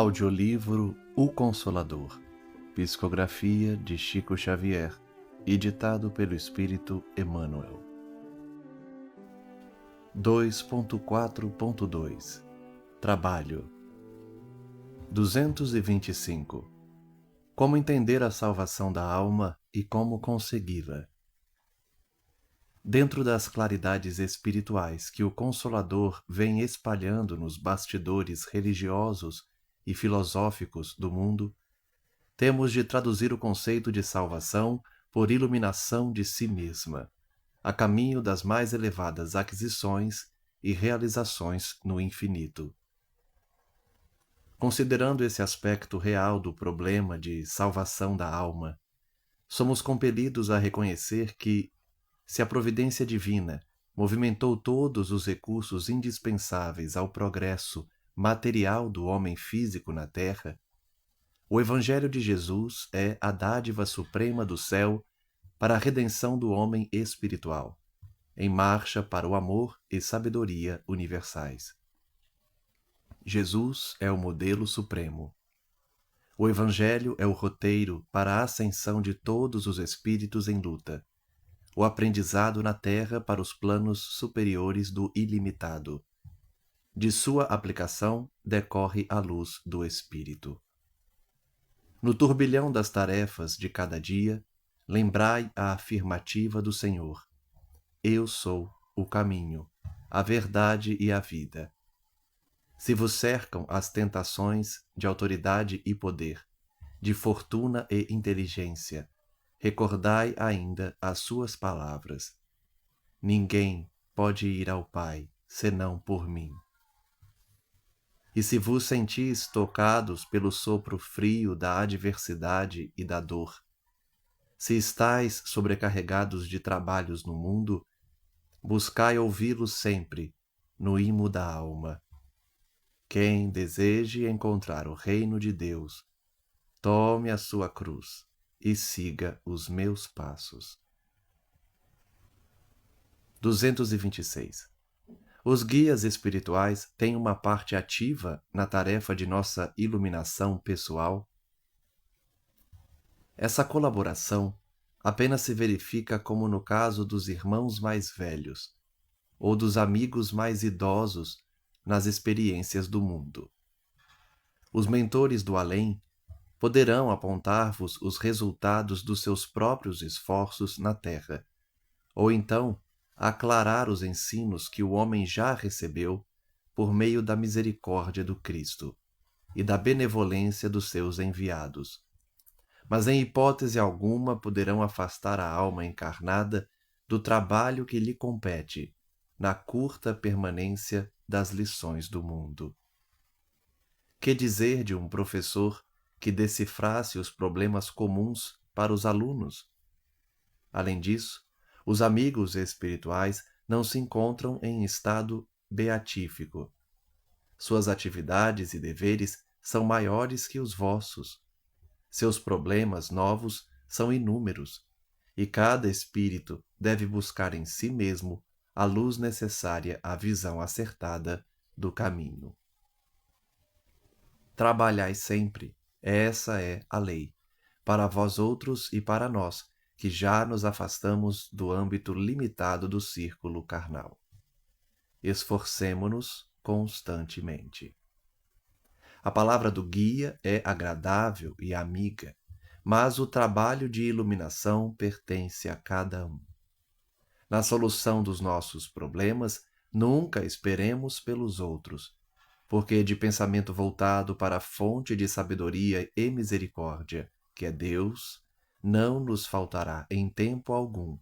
Audiolivro O Consolador, psicografia de Chico Xavier, editado pelo Espírito Emmanuel. 2.4.2 Trabalho 225 Como entender a salvação da alma e como consegui-la. Dentro das claridades espirituais que o Consolador vem espalhando nos bastidores religiosos e filosóficos do mundo, temos de traduzir o conceito de salvação por iluminação de si mesma, a caminho das mais elevadas aquisições e realizações no infinito. Considerando esse aspecto real do problema de salvação da alma, somos compelidos a reconhecer que, se a providência divina movimentou todos os recursos indispensáveis ao progresso material do homem físico na Terra, o Evangelho de Jesus é a dádiva suprema do céu para a redenção do homem espiritual, em marcha para o amor e sabedoria universais. Jesus é o modelo supremo. O Evangelho é o roteiro para a ascensão de todos os espíritos em luta, o aprendizado na Terra para os planos superiores do ilimitado. De sua aplicação decorre a luz do Espírito. No turbilhão das tarefas de cada dia, lembrai a afirmativa do Senhor: Eu sou o caminho, a verdade e a vida. Se vos cercam as tentações de autoridade e poder, de fortuna e inteligência, recordai ainda as suas palavras: Ninguém pode ir ao Pai senão por mim. E se vos sentis tocados pelo sopro frio da adversidade e da dor, se estais sobrecarregados de trabalhos no mundo, buscai ouvi-los sempre no imo da alma. Quem deseje encontrar o reino de Deus, tome a sua cruz e siga os meus passos. 226. Os guias espirituais têm uma parte ativa na tarefa de nossa iluminação pessoal? Essa colaboração apenas se verifica como no caso dos irmãos mais velhos ou dos amigos mais idosos nas experiências do mundo. Os mentores do além poderão apontar-vos os resultados dos seus próprios esforços na Terra, ou então aclarar os ensinos que o homem já recebeu por meio da misericórdia do Cristo e da benevolência dos seus enviados. Mas em hipótese alguma poderão afastar a alma encarnada do trabalho que lhe compete na curta permanência das lições do mundo. Que dizer de um professor que decifrasse os problemas comuns para os alunos? Além disso, os amigos espirituais não se encontram em estado beatífico. Suas atividades e deveres são maiores que os vossos. Seus problemas novos são inúmeros, e cada espírito deve buscar em si mesmo a luz necessária à visão acertada do caminho. Trabalhai sempre, essa é a lei, para vós outros e para nós, que já nos afastamos do âmbito limitado do círculo carnal. Esforcemo-nos constantemente. A palavra do guia é agradável e amiga, mas o trabalho de iluminação pertence a cada um. Na solução dos nossos problemas, nunca esperemos pelos outros, porque de pensamento voltado para a fonte de sabedoria e misericórdia, que é Deus, não nos faltará em tempo algum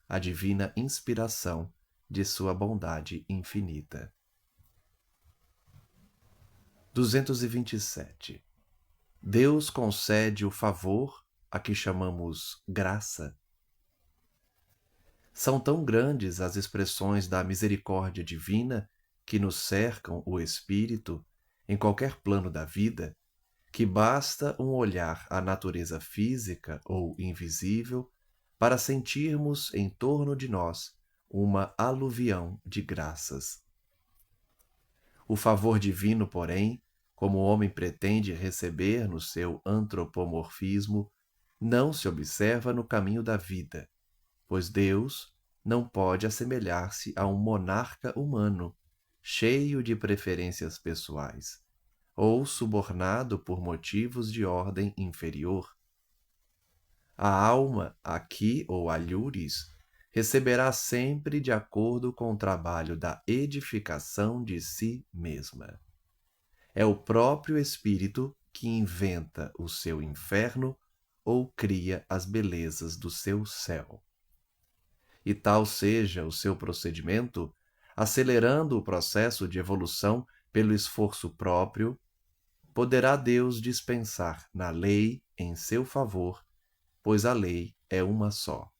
a divina inspiração de sua bondade infinita. 227. Deus concede o favor a que chamamos graça? São tão grandes as expressões da misericórdia divina que nos cercam o espírito em qualquer plano da vida, que basta um olhar à natureza física ou invisível para sentirmos em torno de nós uma aluvião de graças. O favor divino, porém, como o homem pretende receber no seu antropomorfismo, não se observa no caminho da vida, pois Deus não pode assemelhar-se a um monarca humano, cheio de preferências pessoais, ou subornado por motivos de ordem inferior. A alma, aqui ou alhures, receberá sempre de acordo com o trabalho da edificação de si mesma. É o próprio Espírito que inventa o seu inferno ou cria as belezas do seu céu. E tal seja o seu procedimento, acelerando o processo de evolução pelo esforço próprio, poderá Deus dispensar na lei em seu favor, pois a lei é uma só,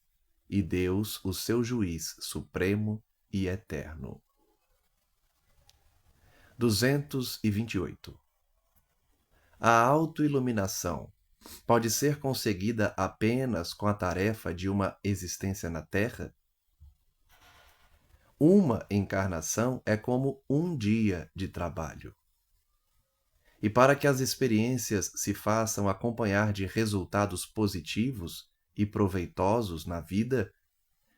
e Deus o seu juiz supremo e eterno. 228. A autoiluminação pode ser conseguida apenas com a tarefa de uma existência na Terra? Uma encarnação é como um dia de trabalho. E para que as experiências se façam acompanhar de resultados positivos e proveitosos na vida,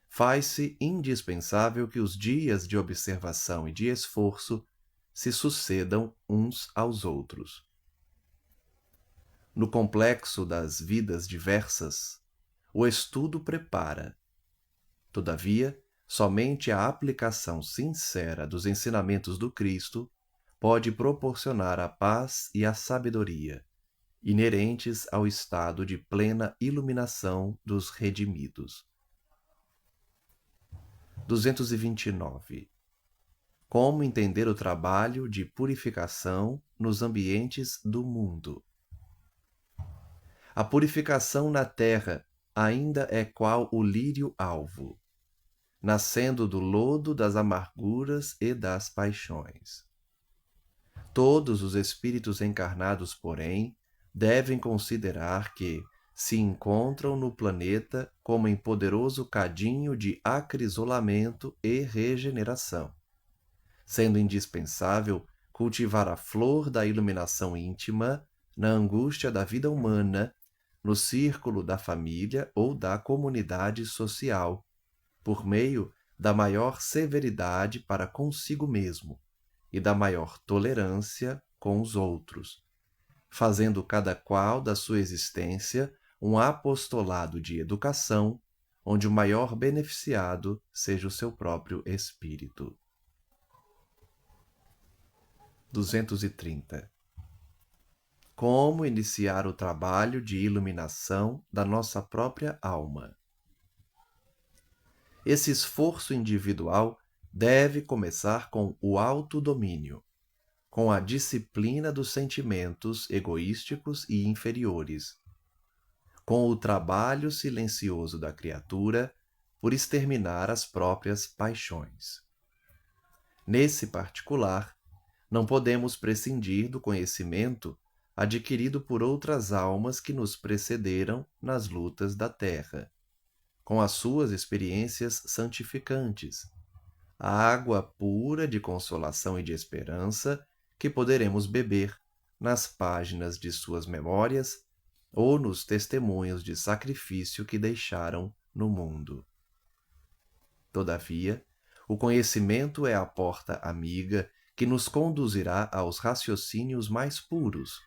faz-se indispensável que os dias de observação e de esforço se sucedam uns aos outros. No complexo das vidas diversas, o estudo prepara. Todavia, somente a aplicação sincera dos ensinamentos do Cristo pode proporcionar a paz e a sabedoria, inerentes ao estado de plena iluminação dos redimidos. 229. Como entender o trabalho de purificação nos ambientes do mundo? A purificação na terra ainda é qual o lírio-alvo, nascendo do lodo das amarguras e das paixões. Todos os espíritos encarnados, porém, devem considerar que se encontram no planeta como em poderoso cadinho de acrisolamento e regeneração, sendo indispensável cultivar a flor da iluminação íntima na angústia da vida humana, no círculo da família ou da comunidade social, por meio da maior severidade para consigo mesmo e da maior tolerância com os outros, fazendo cada qual da sua existência um apostolado de educação, onde o maior beneficiado seja o seu próprio espírito. 230. Como iniciar o trabalho de iluminação da nossa própria alma? Esse esforço individual deve começar com o autodomínio, com a disciplina dos sentimentos egoísticos e inferiores, com o trabalho silencioso da criatura por exterminar as próprias paixões. Nesse particular, não podemos prescindir do conhecimento adquirido por outras almas que nos precederam nas lutas da terra, com as suas experiências santificantes, a água pura de consolação e de esperança que poderemos beber nas páginas de suas memórias ou nos testemunhos de sacrifício que deixaram no mundo. Todavia, o conhecimento é a porta amiga que nos conduzirá aos raciocínios mais puros,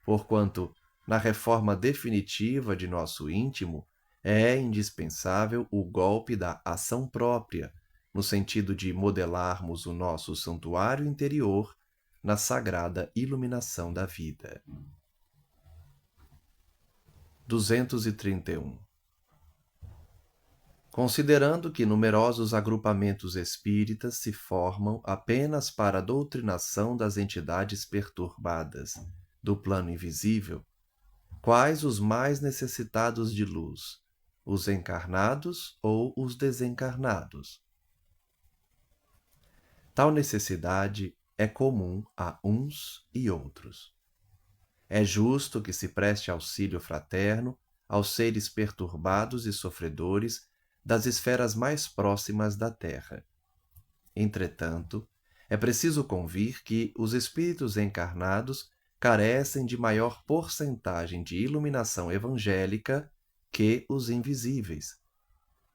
porquanto, na reforma definitiva de nosso íntimo, é indispensável o golpe da ação própria, no sentido de modelarmos o nosso santuário interior na sagrada iluminação da vida. 231. Considerando que numerosos agrupamentos espíritas se formam apenas para a doutrinação das entidades perturbadas do plano invisível, quais os mais necessitados de luz, os encarnados ou os desencarnados? Tal necessidade é comum a uns e outros. É justo que se preste auxílio fraterno aos seres perturbados e sofredores das esferas mais próximas da Terra. Entretanto, é preciso convir que os espíritos encarnados carecem de maior porcentagem de iluminação evangélica que os invisíveis,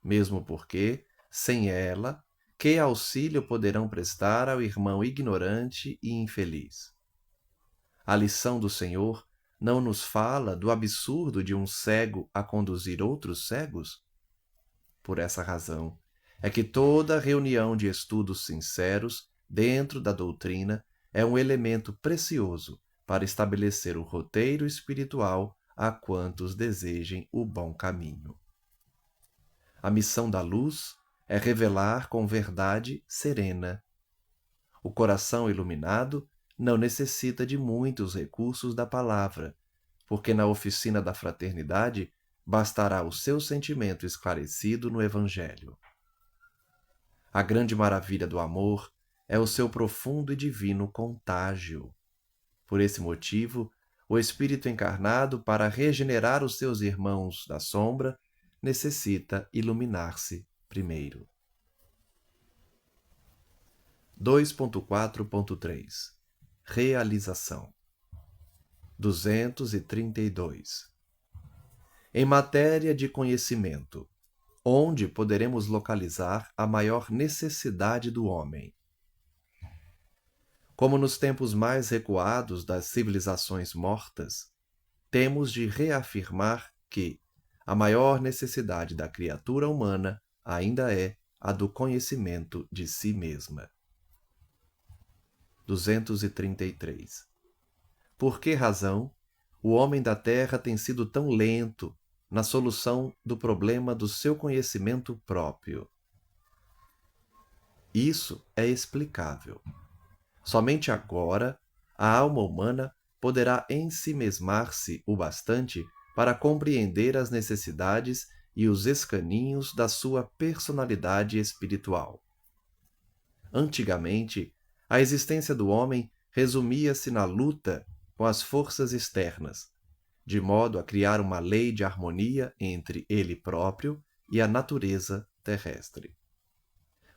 mesmo porque, sem ela, que auxílio poderão prestar ao irmão ignorante e infeliz? A lição do Senhor não nos fala do absurdo de um cego a conduzir outros cegos? Por essa razão, é que toda reunião de estudos sinceros dentro da doutrina é um elemento precioso para estabelecer o roteiro espiritual a quantos desejem o bom caminho. A missão da luz é revelar com verdade serena. O coração iluminado não necessita de muitos recursos da palavra, porque na oficina da fraternidade bastará o seu sentimento esclarecido no Evangelho. A grande maravilha do amor é o seu profundo e divino contágio. Por esse motivo, o Espírito encarnado, para regenerar os seus irmãos da sombra, necessita iluminar-se primeiro. 2.4.3 Realização 232 Em matéria de conhecimento, onde poderemos localizar a maior necessidade do homem? Como nos tempos mais recuados das civilizações mortas, temos de reafirmar que a maior necessidade da criatura humana ainda é a do conhecimento de si mesma. 233 Por que razão o homem da Terra tem sido tão lento na solução do problema do seu conhecimento próprio? Isso é explicável. Somente agora a alma humana poderá ensimesmar-se o bastante para compreender as necessidades e os escaninhos da sua personalidade espiritual. Antigamente, a existência do homem resumia-se na luta com as forças externas, de modo a criar uma lei de harmonia entre ele próprio e a natureza terrestre.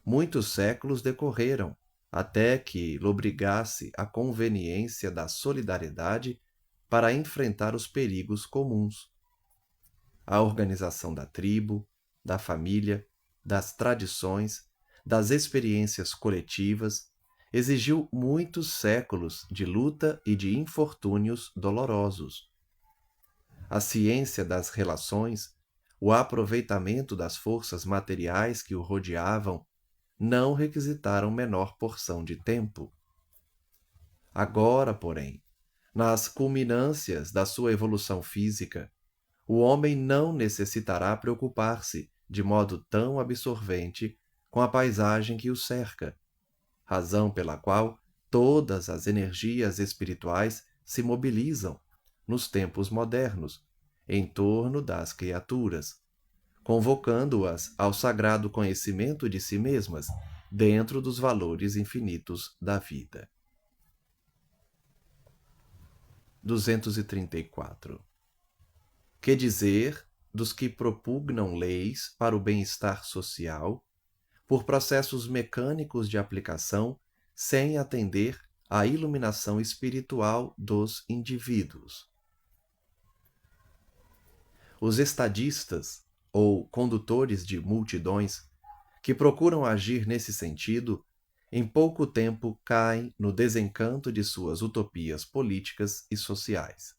Muitos séculos decorreram até que lobrigasse a conveniência da solidariedade para enfrentar os perigos comuns. A organização da tribo, da família, das tradições, das experiências coletivas exigiu muitos séculos de luta e de infortúnios dolorosos. A ciência das relações, o aproveitamento das forças materiais que o rodeavam, não requisitaram menor porção de tempo. Agora, porém, nas culminâncias da sua evolução física, o homem não necessitará preocupar-se de modo tão absorvente com a paisagem que o cerca, razão pela qual todas as energias espirituais se mobilizam, nos tempos modernos, em torno das criaturas, convocando-as ao sagrado conhecimento de si mesmas, dentro dos valores infinitos da vida. 234 Que dizer dos que propugnam leis para o bem-estar social, por processos mecânicos de aplicação, sem atender à iluminação espiritual dos indivíduos? Os estadistas, ou condutores de multidões, que procuram agir nesse sentido, em pouco tempo caem no desencanto de suas utopias políticas e sociais.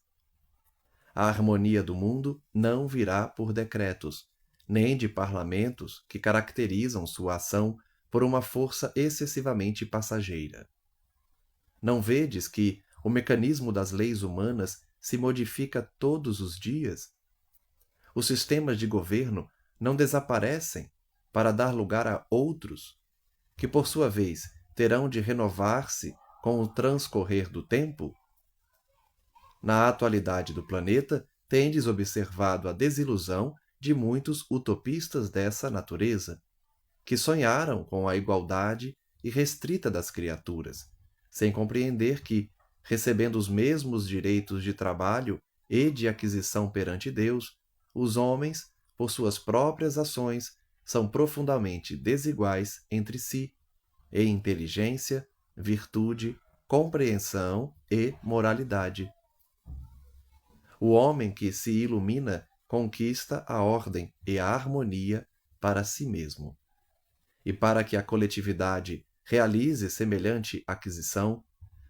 A harmonia do mundo não virá por decretos, nem de parlamentos que caracterizam sua ação por uma força excessivamente passageira. Não vedes que o mecanismo das leis humanas se modifica todos os dias? Os sistemas de governo não desaparecem para dar lugar a outros, que por sua vez terão de renovar-se com o transcorrer do tempo? Na atualidade do planeta, tendes observado a desilusão de muitos utopistas dessa natureza, que sonharam com a igualdade irrestrita das criaturas, sem compreender que, recebendo os mesmos direitos de trabalho e de aquisição perante Deus, os homens, por suas próprias ações, são profundamente desiguais entre si, em inteligência, virtude, compreensão e moralidade. O homem que se ilumina conquista a ordem e a harmonia para si mesmo. E para que a coletividade realize semelhante aquisição,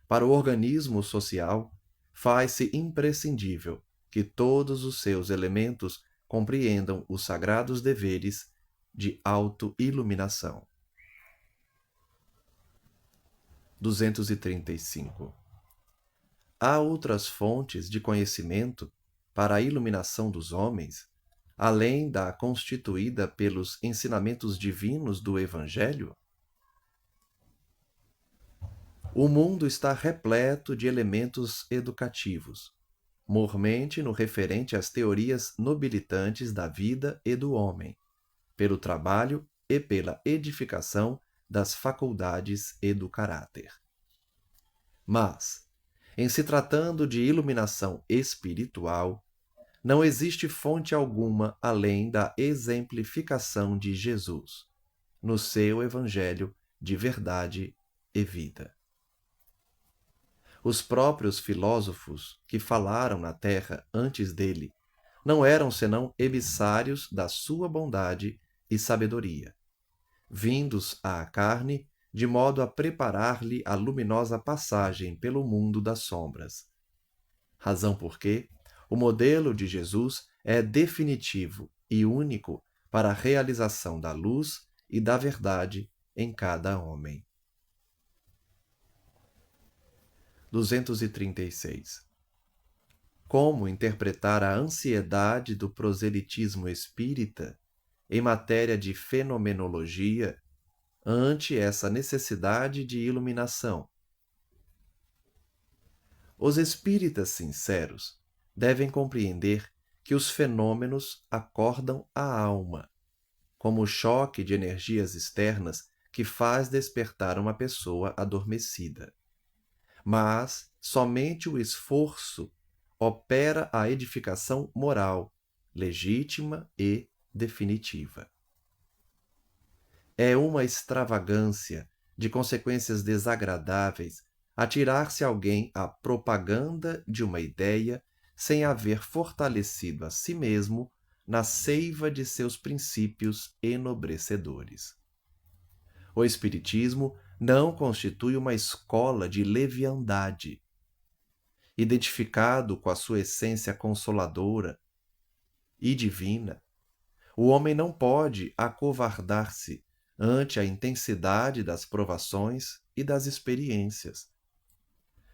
para o organismo social, faz-se imprescindível que todos os seus elementos compreendam os sagrados deveres de auto-iluminação. 235. Há outras fontes de conhecimento para a iluminação dos homens, além da constituída pelos ensinamentos divinos do Evangelho? O mundo está repleto de elementos educativos, mormente no referente às teorias nobilitantes da vida e do homem, pelo trabalho e pela edificação das faculdades e do caráter. Mas, em se tratando de iluminação espiritual, não existe fonte alguma além da exemplificação de Jesus, no seu Evangelho de verdade e vida. Os próprios filósofos que falaram na terra antes dele não eram senão emissários da sua bondade e sabedoria, vindos à carne de modo a preparar-lhe a luminosa passagem pelo mundo das sombras. Razão porque o modelo de Jesus é definitivo e único para a realização da luz e da verdade em cada homem. 236. Como interpretar a ansiedade do proselitismo espírita em matéria de fenomenologia ante essa necessidade de iluminação? Os espíritas sinceros devem compreender que os fenômenos acordam a alma, como o choque de energias externas que faz despertar uma pessoa adormecida. Mas somente o esforço opera a edificação moral, legítima e definitiva. É uma extravagância de consequências desagradáveis atirar-se alguém à propaganda de uma ideia sem haver fortalecido a si mesmo na seiva de seus princípios enobrecedores. O Espiritismo não constitui uma escola de leviandade. Identificado com a sua essência consoladora e divina, o homem não pode acovardar-se ante a intensidade das provações e das experiências.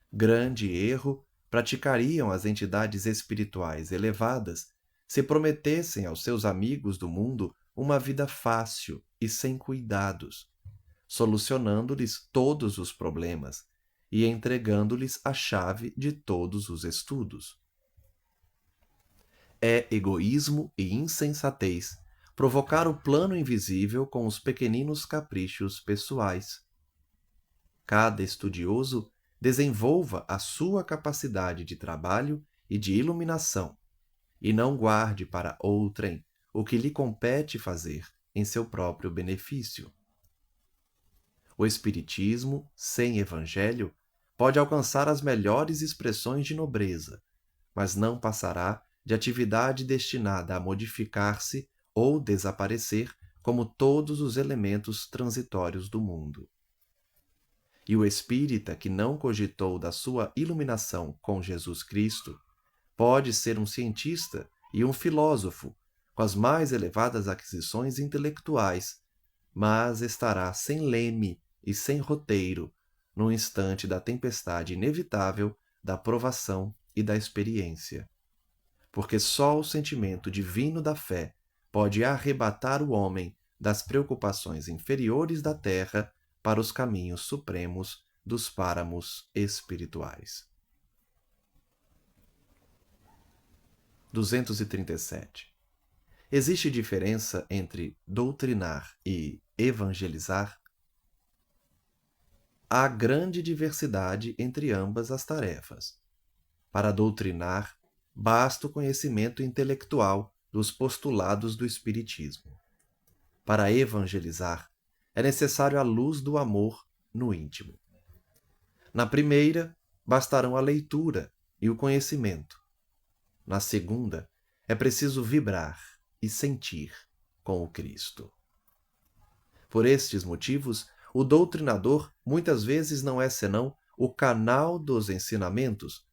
Grande erro praticariam as entidades espirituais elevadas se prometessem aos seus amigos do mundo uma vida fácil e sem cuidados, solucionando-lhes todos os problemas e entregando-lhes a chave de todos os estudos. É egoísmo e insensatez provocar o plano invisível com os pequeninos caprichos pessoais. Cada estudioso desenvolva a sua capacidade de trabalho e de iluminação, e não guarde para outrem o que lhe compete fazer em seu próprio benefício. O Espiritismo, sem Evangelho, pode alcançar as melhores expressões de nobreza, mas não passará de atividade destinada a modificar-se ou desaparecer como todos os elementos transitórios do mundo. E o espírita que não cogitou da sua iluminação com Jesus Cristo pode ser um cientista e um filósofo com as mais elevadas aquisições intelectuais, mas estará sem leme e sem roteiro no instante da tempestade inevitável da provação e da experiência. Porque só o sentimento divino da fé pode arrebatar o homem das preocupações inferiores da terra para os caminhos supremos dos páramos espirituais. 237. Existe diferença entre doutrinar e evangelizar? Há grande diversidade entre ambas as tarefas. Para doutrinar, basta o conhecimento intelectual dos postulados do Espiritismo. Para evangelizar, é necessário a luz do amor no íntimo. Na primeira, bastarão a leitura e o conhecimento. Na segunda, é preciso vibrar e sentir com o Cristo. Por estes motivos, o doutrinador muitas vezes não é senão o canal dos ensinamentos,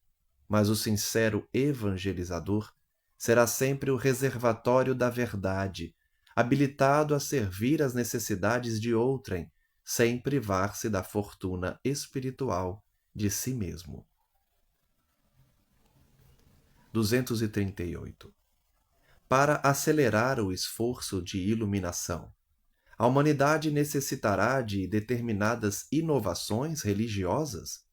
mas o sincero evangelizador será sempre o reservatório da verdade, habilitado a servir às necessidades de outrem, sem privar-se da fortuna espiritual de si mesmo. 238. Para acelerar o esforço de iluminação, a humanidade necessitará de determinadas inovações religiosas?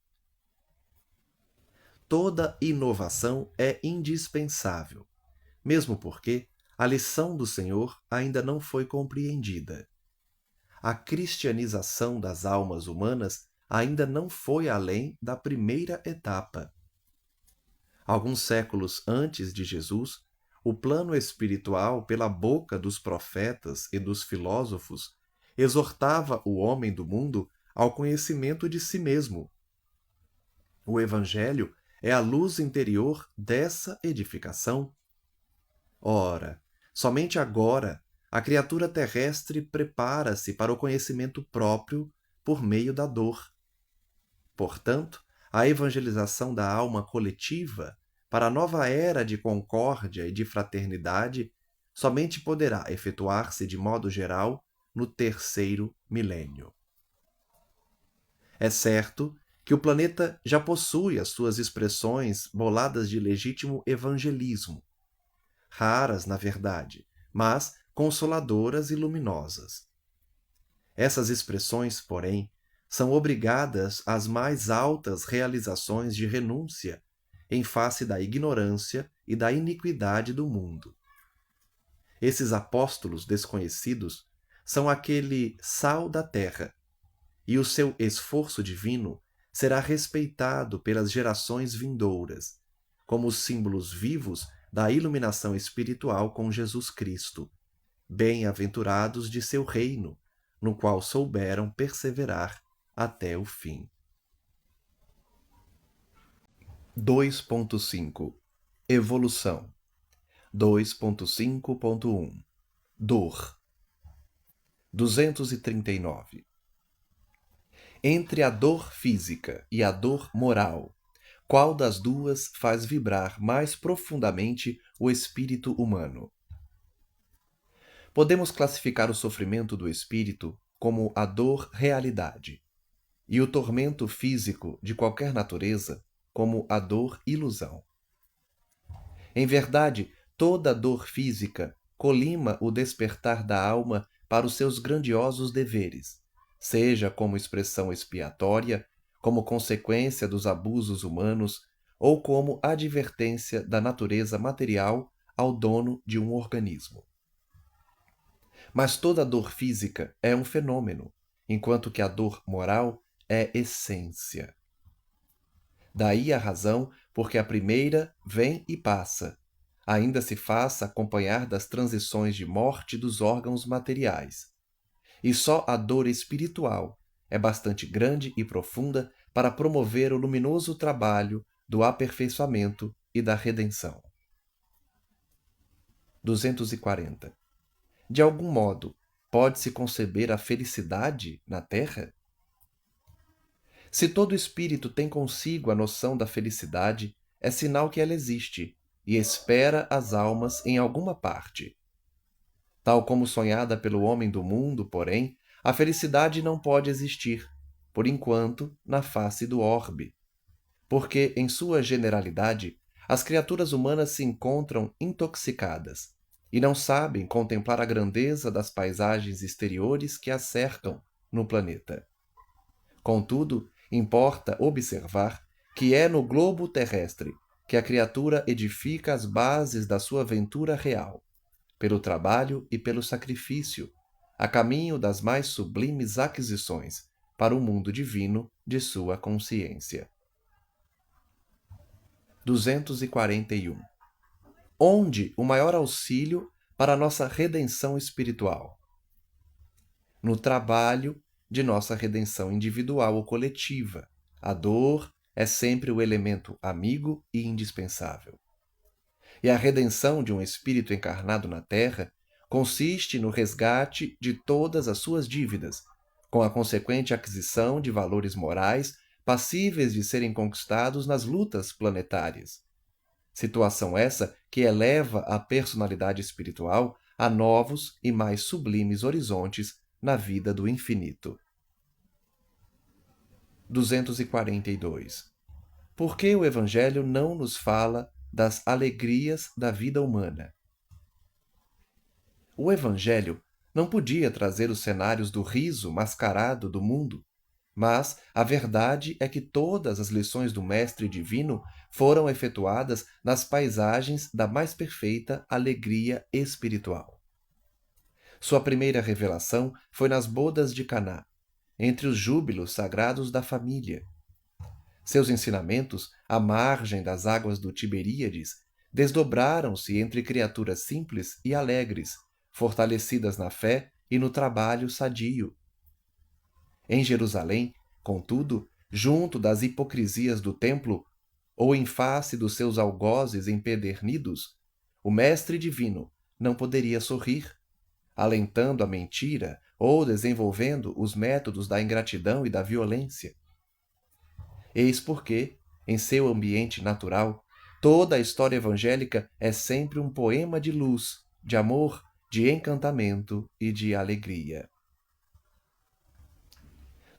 Toda inovação é indispensável, mesmo porque a lição do Senhor ainda não foi compreendida. A cristianização das almas humanas ainda não foi além da primeira etapa. Alguns séculos antes de Jesus, o plano espiritual, pela boca dos profetas e dos filósofos, exortava o homem do mundo ao conhecimento de si mesmo. O Evangelho é a luz interior dessa edificação. Ora, somente agora a criatura terrestre prepara-se para o conhecimento próprio por meio da dor. Portanto, a evangelização da alma coletiva para a nova era de concórdia e de fraternidade somente poderá efetuar-se de modo geral no terceiro milênio. É certo que o planeta já possui as suas expressões boladas de legítimo evangelismo, raras, na verdade, mas consoladoras e luminosas. Essas expressões, porém, são obrigadas às mais altas realizações de renúncia em face da ignorância e da iniquidade do mundo. Esses apóstolos desconhecidos são aquele sal da terra, e o seu esforço divino será respeitado pelas gerações vindouras, como os símbolos vivos da iluminação espiritual com Jesus Cristo, bem-aventurados de seu reino, no qual souberam perseverar até o fim. 2.5 Evolução 2.5.1 Dor 239. Entre a dor física e a dor moral, qual das duas faz vibrar mais profundamente o espírito humano? Podemos classificar o sofrimento do espírito como a dor realidade e o tormento físico de qualquer natureza como a dor ilusão. Em verdade, toda dor física colima o despertar da alma para os seus grandiosos deveres, seja como expressão expiatória, como consequência dos abusos humanos ou como advertência da natureza material ao dono de um organismo. Mas toda dor física é um fenômeno, enquanto que a dor moral é essência. Daí a razão porque a primeira vem e passa, ainda se faça acompanhar das transições de morte dos órgãos materiais. E só a dor espiritual é bastante grande e profunda para promover o luminoso trabalho do aperfeiçoamento e da redenção. 240. De algum modo, pode-se conceber a felicidade na Terra? Se todo espírito tem consigo a noção da felicidade, é sinal que ela existe e espera as almas em alguma parte. Tal como sonhada pelo homem do mundo, porém, a felicidade não pode existir, por enquanto, na face do orbe, porque, em sua generalidade, as criaturas humanas se encontram intoxicadas e não sabem contemplar a grandeza das paisagens exteriores que as cercam no planeta. Contudo, importa observar que é no globo terrestre que a criatura edifica as bases da sua ventura real, pelo trabalho e pelo sacrifício, a caminho das mais sublimes aquisições para o mundo divino de sua consciência. 241. Onde o maior auxílio para a nossa redenção espiritual? No trabalho de nossa redenção individual ou coletiva, A dor é sempre o elemento amigo e indispensável. E a redenção de um espírito encarnado na Terra consiste no resgate de todas as suas dívidas, com a consequente aquisição de valores morais passíveis de serem conquistados nas lutas planetárias. Situação essa que eleva a personalidade espiritual a novos e mais sublimes horizontes na vida do infinito. 242. Por que o Evangelho não nos fala das alegrias da vida humana? O Evangelho não podia trazer os cenários do riso mascarado do mundo, mas a verdade é que todas as lições do Mestre Divino foram efetuadas nas paisagens da mais perfeita alegria espiritual. Sua primeira revelação foi nas bodas de Caná, entre os júbilos sagrados da família. Seus ensinamentos, à margem das águas do Tiberíades, desdobraram-se entre criaturas simples e alegres, fortalecidas na fé e no trabalho sadio. Em Jerusalém, contudo, junto das hipocrisias do templo, ou em face dos seus algozes empedernidos, o Mestre Divino não poderia sorrir, alentando a mentira ou desenvolvendo os métodos da ingratidão e da violência. Eis porque, em seu ambiente natural, toda a história evangélica é sempre um poema de luz, de amor, de encantamento e de alegria.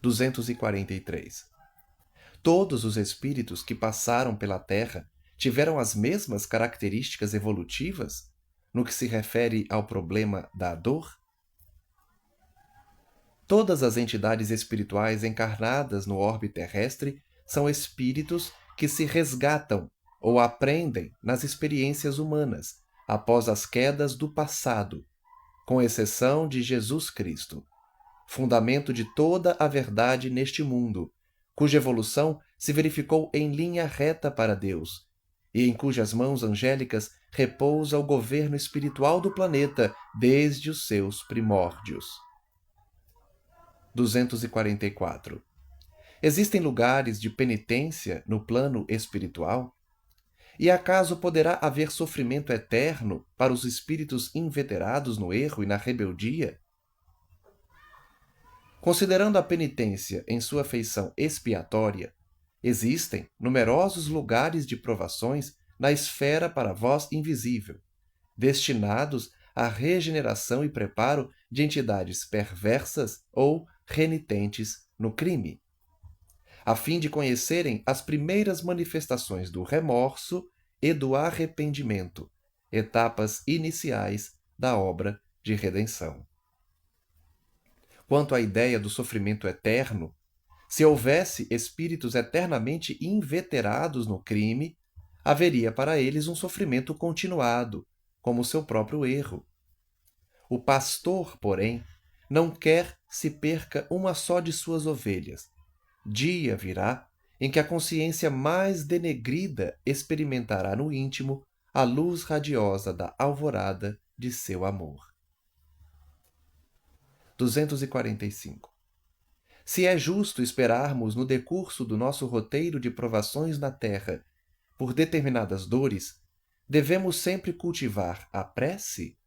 243. Todos os espíritos que passaram pela Terra tiveram as mesmas características evolutivas no que se refere ao problema da dor? Todas as entidades espirituais encarnadas no orbe terrestre são espíritos que se resgatam ou aprendem nas experiências humanas após as quedas do passado, com exceção de Jesus Cristo, fundamento de toda a verdade neste mundo, cuja evolução se verificou em linha reta para Deus, e em cujas mãos angélicas repousa o governo espiritual do planeta desde os seus primórdios. 244. Existem lugares de penitência no plano espiritual? E acaso poderá haver sofrimento eterno para os espíritos inveterados no erro e na rebeldia? Considerando a penitência em sua feição expiatória, existem numerosos lugares de provações na esfera para vós invisível, destinados à regeneração e preparo de entidades perversas ou renitentes no crime, a fim de conhecerem as primeiras manifestações do remorso e do arrependimento, etapas iniciais da obra de redenção. Quanto à ideia do sofrimento eterno, se houvesse espíritos eternamente inveterados no crime, haveria para eles um sofrimento continuado, como o seu próprio erro. O pastor, porém, não quer se perca uma só de suas ovelhas. Dia virá em que a consciência mais denegrida experimentará no íntimo a luz radiosa da alvorada de seu amor. 245. Se é justo esperarmos no decurso do nosso roteiro de provações na terra por determinadas dores, devemos sempre cultivar a prece?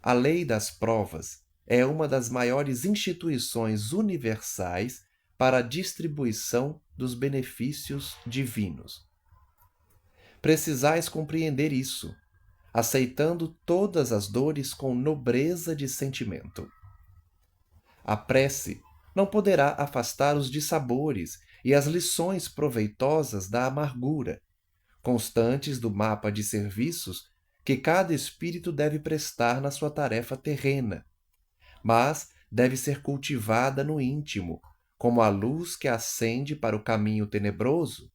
A lei das provas é uma das maiores instituições universais para a distribuição dos benefícios divinos. Precisais compreender isso, aceitando todas as dores com nobreza de sentimento. A prece não poderá afastar os dissabores e as lições proveitosas da amargura, constantes do mapa de serviços que cada espírito deve prestar na sua tarefa terrena, mas deve ser cultivada no íntimo, como a luz que acende para o caminho tenebroso,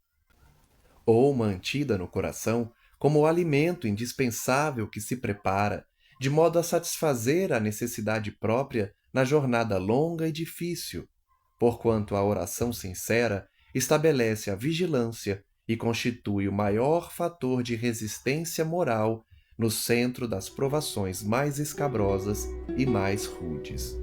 ou mantida no coração como o alimento indispensável que se prepara, de modo a satisfazer a necessidade própria na jornada longa e difícil, porquanto a oração sincera estabelece a vigilância e constitui o maior fator de resistência moral no centro das provações mais escabrosas e mais rudes.